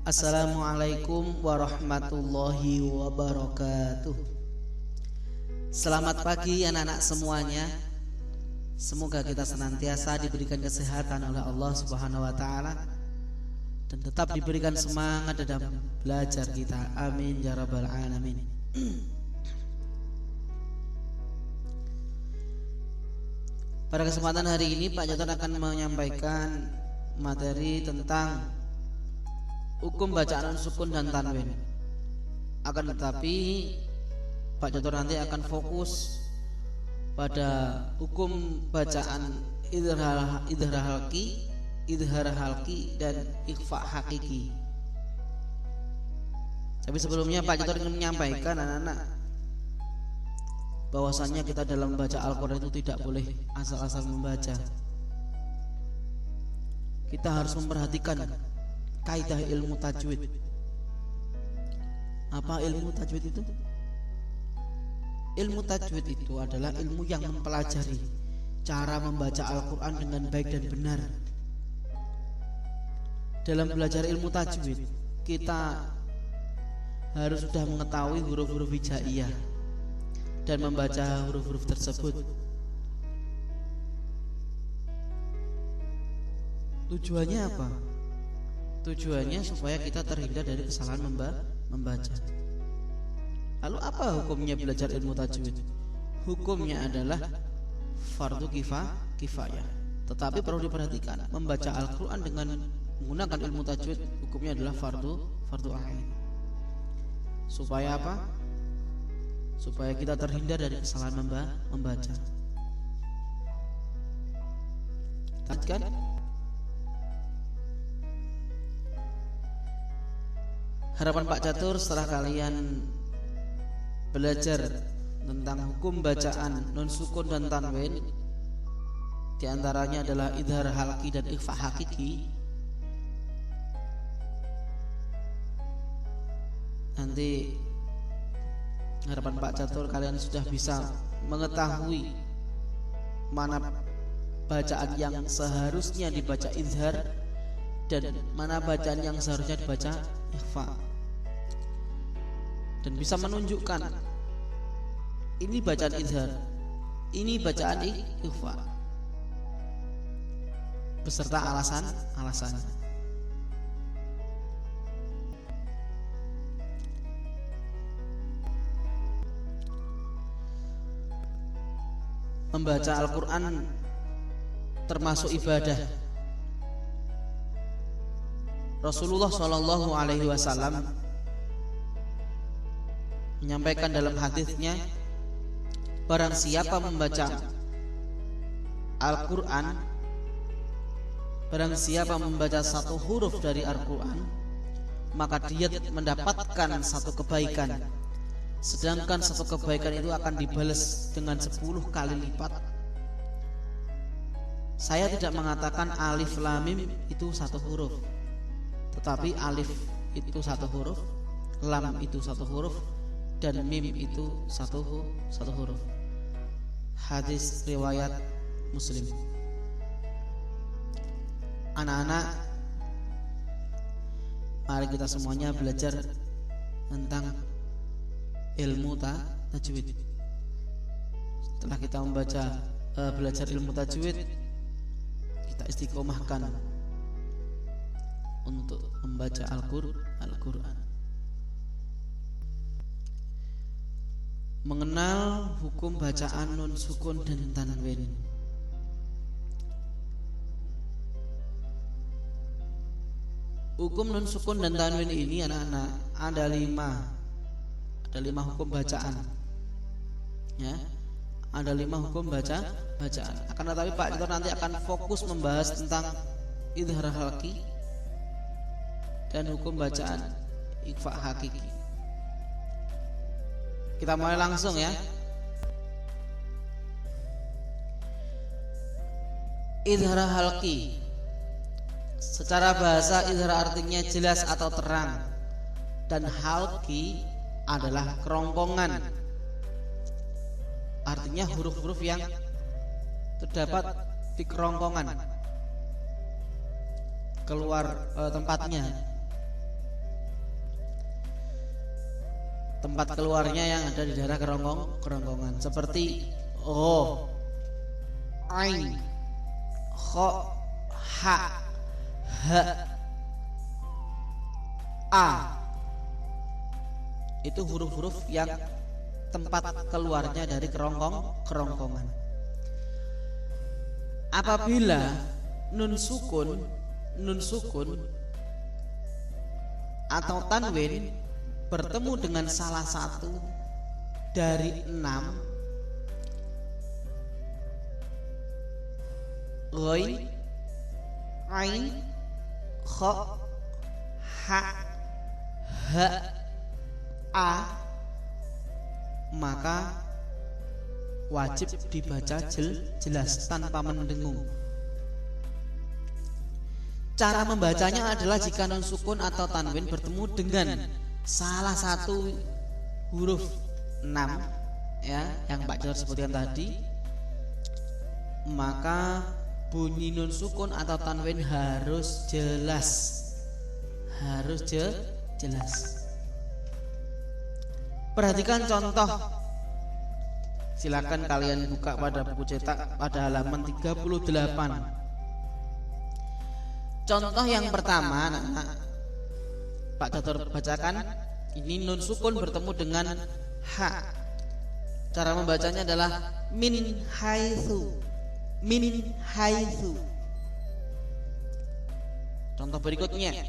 Assalamualaikum warahmatullahi wabarakatuh. Selamat pagi anak-anak semuanya. Semoga kita senantiasa diberikan kesehatan oleh Allah Subhanahu wa taala dan tetap diberikan semangat dalam belajar kita. Amin ya rabbal alamin. Pada kesempatan hari ini Pak Joton akan menyampaikan materi tentang hukum bacaan sukun dan tanwin. Akan tetapi Pak Joton nanti akan fokus pada hukum bacaan idhar halki dan ikhfa hakiki. Tapi sebelumnya Pak Joton ingin menyampaikan anak-anak bahwasannya kita dalam membaca Al-Quran itu tidak boleh asal-asal membaca. Kita harus memperhatikan kaidah ilmu tajwid. Apa ilmu tajwid itu? Ilmu tajwid itu adalah ilmu yang mempelajari cara membaca Al-Quran dengan baik dan benar. Dalam belajar ilmu tajwid, kita harus sudah mengetahui huruf-huruf hijaiyah dan membaca huruf-huruf tersebut. Tujuannya apa? Tujuannya supaya kita terhindar dari kesalahan membaca. Lalu apa hukumnya belajar ilmu tajwid? Hukumnya adalah fardu kifayah. Tetapi perlu diperhatikan, membaca Al-Quran dengan menggunakan ilmu tajwid hukumnya adalah fardu ain. Supaya apa? Supaya kita terhindar dari kesalahan membaca. Kan? Harapan Pak Catur setelah kalian belajar tentang hukum bacaan nun sukun dan tanwin, di antaranya adalah idhar halki dan ikhfa hakiki. Nanti harapan Pak Catur kalian sudah bisa mengetahui mana bacaan yang seharusnya dibaca idhar dan mana bacaan yang seharusnya dibaca ikhfa, dan bisa menunjukkan ini bacaan idhar, ini bacaan ikhfa beserta alasannya. Membaca Al-Quran termasuk ibadah. Rasulullah Shallallahu Alaihi Wasallam menyampaikan dalam hadisnya, barang siapa membaca Al-Quran, barang siapa membaca satu huruf dari Al-Quran, maka dia mendapatkan satu kebaikan, sedangkan satu kebaikan itu akan dibalas dengan 10 kali lipat. Saya tidak mengatakan alif lam mim itu satu huruf, tetapi alif itu satu huruf, lam itu satu huruf, dan mim itu satu huruf. Hadis riwayat Muslim. Anak-anak, mari kita semuanya belajar tentang ilmu tajwid. Setelah kita belajar ilmu tajwid, kita istiqomahkan untuk membaca Al-Quran. Mengenal hukum bacaan nun sukun dan tanwin. Hukum nun sukun dan tanwin ini anak-anak ada 5 hukum bacaan. Ya, ada 5 hukum bacaan. Akan tetapi Pak Joton nanti akan fokus membahas tentang idhar halki dan hukum bacaan ikhfa hakiki. Kita mulai langsung ya. Idhar halki, secara bahasa idhar artinya jelas atau terang, dan halki adalah kerongkongan. Artinya huruf-huruf yang terdapat di kerongkongan, keluar tempatnya. tempat keluarnya yang ada di daerah kerongkongan seperti ro, ain, kha, ha, ha, a. Itu huruf-huruf yang tempat keluarnya dari kerongkongan. Apabila nun sukun atau tanwin bertemu dengan salah satu dari 6, ghain, ain, kha, ha, ha, a, maka wajib dibaca jelas tanpa mendengung. Cara membacanya adalah jika nun sukun atau tanwin bertemu dengan salah satu huruf 6 ya, yang Pak Jalur sebutkan tadi, maka bunyi nun sukun atau tanwin harus jelas. Perhatikan contoh. Silakan kalian buka pada buku cetak pada halaman 38. Contoh yang pertama, Pak Catur bacakan. Ini nun sukun bertemu dengan ha. Cara membacanya adalah min haitsu. Contoh berikutnya. Ya.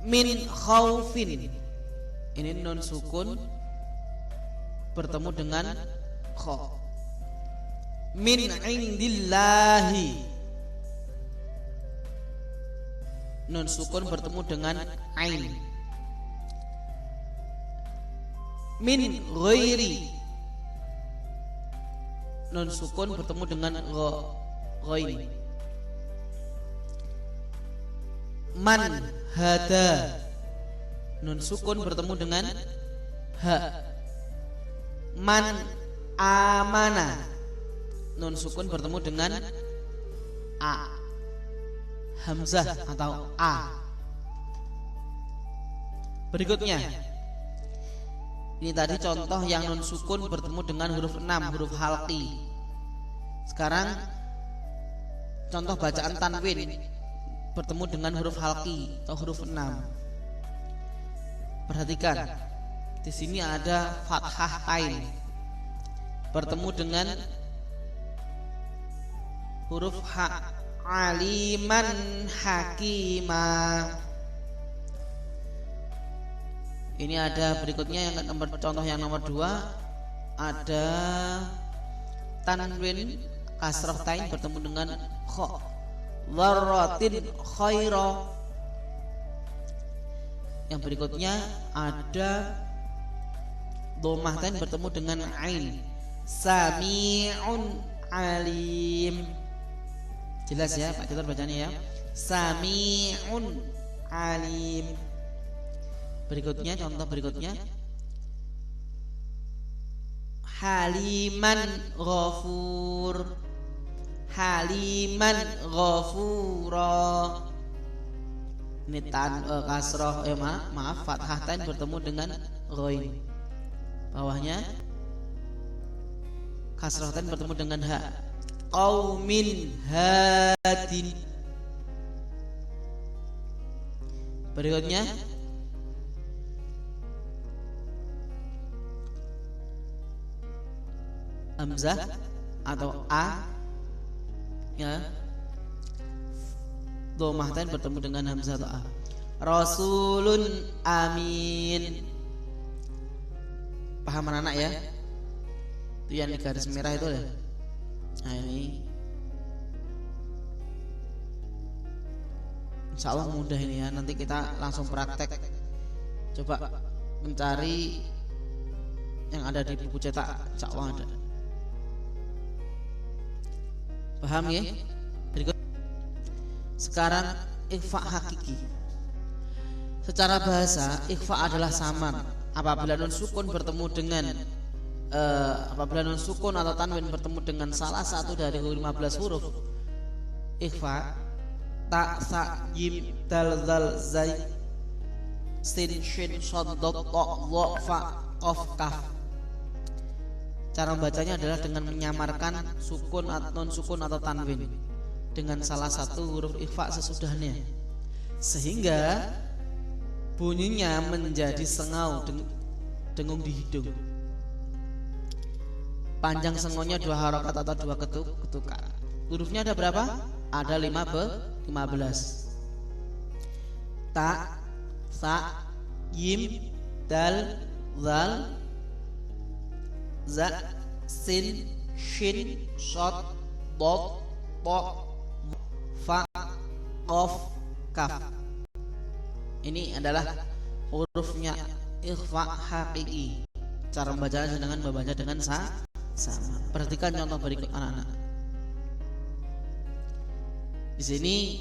Min khaufin. Ini nun sukun bertemu dengan kha. Min indillahi. Nun sukun bertemu dengan ain. Min ghairi. Nun sukun bertemu dengan ghain. Man hada. Nun sukun bertemu dengan ha. Man amana. Nun sukun bertemu dengan a. Hamzah atau a. Berikutnya, ini tadi contoh yang nun sukun bertemu dengan huruf 6, huruf halqi. Sekarang contoh bacaan tanwin bertemu dengan huruf halqi atau huruf 6. Perhatikan, di sini ada fathah ain bertemu dengan huruf ha. Aliman hakima. Ini ada berikutnya yang contoh yang nomor 2, ada tanwin kasrah tain bertemu dengan kha. Dzarratin khaira. Yang berikutnya ada dhammah tain bertemu dengan ain. Sami'un alim. Jelas ya Pak Catur bacanya ya. Sami'un alim. Berikutnya, contoh berikutnya, haliman ghafur. Haliman ghafura. Ini kasroh maaf fathah tain bertemu dengan ghain. Bawahnya kasroh tain bertemu dengan ha. Qaumin hadin. Berikutnya hamzah atau a ya, dhammah tain bertemu dengan hamzah atau a. Rasulun amin. Paham anak ya? Itu yang di garis merah itu ya. Nah ini insya Allah mudah ini ya. Nanti kita langsung praktek. Coba mencari yang ada di buku cetak, insya Allah ada. Paham ya? Berikut. Sekarang ikhfa hakiki. Secara bahasa ikhfa adalah samar apabila nun sukun bertemu dengan apabila nun sukun atau tanwin bertemu dengan salah satu dari 15 huruf ikhfa, ta sa jim dal zal zai sin shin shad dot ta dha fa qaf kaf. Cara membacanya adalah dengan menyamarkan sukun atau non sukun atau tanwin dengan salah satu huruf ikhfa sesudahnya, sehingga bunyinya menjadi sengau, dengung di hidung. Panjang sengonya 2 harokat atau 2 ketukan. Hurufnya ada berapa? Ada 15. Ta, sa, yim, dal, zal, za, sin, shin, shad, dot, ta, fa, qaf, kaf. Ini adalah hurufnya ikhfa hakiki. Cara membacanya dengan membaca dengan sama. Perhatikan contoh berikut anak-anak. Di sini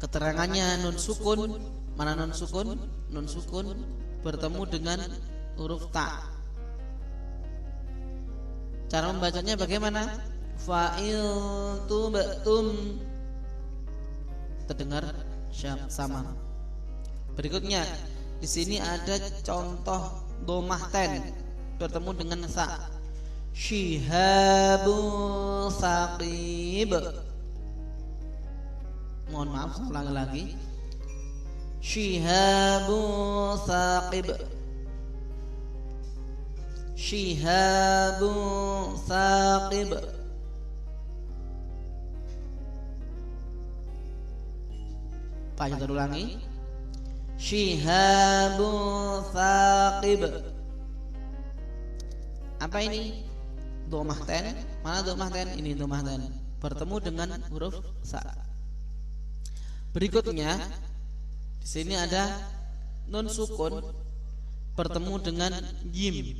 keterangannya nun sukun. Mana nun sukun? Nun sukun bertemu dengan huruf ta. Cara membacanya bagaimana? Fa'il tubtum, terdengar sama. Berikutnya di sini ada contoh domah ten bertemu dengan sa. Shihabu saqib. Mohon maaf, ulangi lagi. Shihabu saqib. Shihabu saqib. Pak, kita ulangi. Shihabu saqib. Apa ini? Domah ten. Mana domah ten? Ini domah ten bertemu dengan huruf sa. Berikutnya di sini ada nun sukun bertemu dengan jim.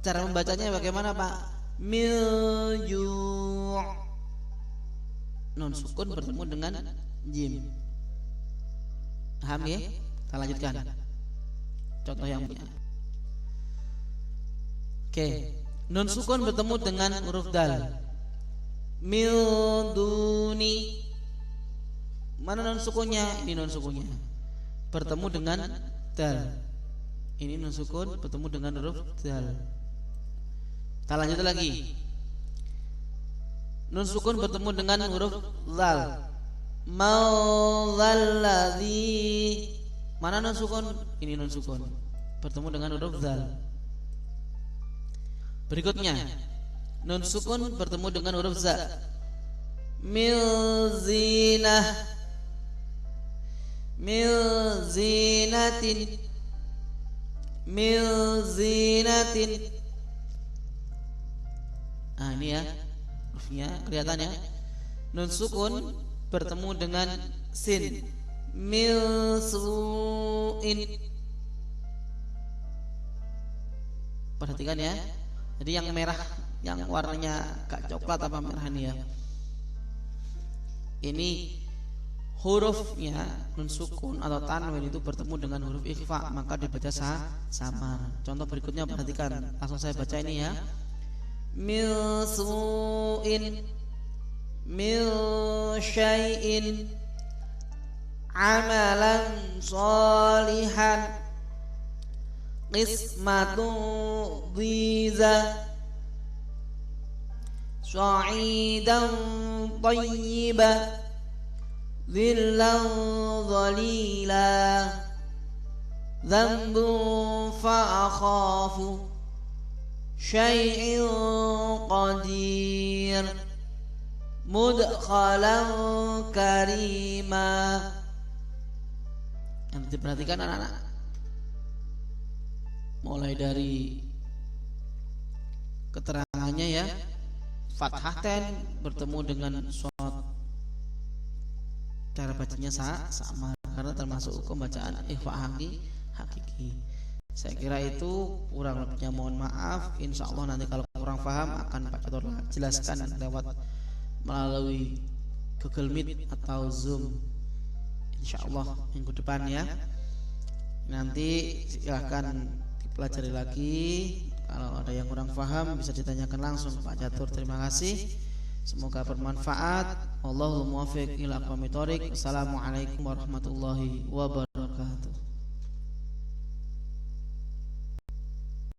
Cara membacanya bagaimana, Pak? Milju. Nun sukun bertemu dengan jim. Paham ya? Kita lanjutkan contoh yang punya. Oke. Nun sukun bertemu dengan huruf dal. Milduni. Mana nun sukunnya? Ini nun sukunnya bertemu dengan dal. Ini nun sukun bertemu dengan huruf dal. Kita lanjut lagi. Nun sukun bertemu dengan huruf zal. Maulalladzi. Mana nun sukun? Ini nun sukun bertemu dengan huruf zal. Berikutnya nun sukun bertemu dengan huruf za. Milzinah. Milzinatin. Milzinatin. Nah, ini ya hurufnya kelihatan ya. Nun sukun bertemu dengan sin. Milsuin. Perhatikan ya. Jadi yang merah, yang warnanya agak coklat apa merah ini ya. Ini hurufnya nun sukun atau tanwin itu bertemu dengan huruf ikhfa, maka dibaca samar. Contoh berikutnya perhatikan. Langsung saya baca ini ya. Milsuin. Milsyai'in. Amalan sholihan. Qismatu dhiza. Sa'idan tayyiba. Dhillan dhalila. Dhanbun fa'akhafu. Syai'in qadir. Mudkhalan karima. Nanti perhatikan anak-anak. Mulai dari keterangannya ya. Fathah ten bertemu dengan shad. Cara bacanya sama karena termasuk hukum bacaan ikhfa hakiki. Saya kira itu kurang lebihnya mohon maaf. Insya Allah nanti kalau kurang paham akan Pak Catur jelaskan lewat melalui Google Meet atau Zoom. Insya Allah minggu depan ya. Nanti silahkan dipelajari lagi. Kalau ada yang kurang paham bisa ditanyakan langsung Pak Catur. Terima kasih. Semoga bermanfaat. Wallahul muwaffiq ila aqwamit thoriq. Assalamualaikum warahmatullahi wabarakatuh.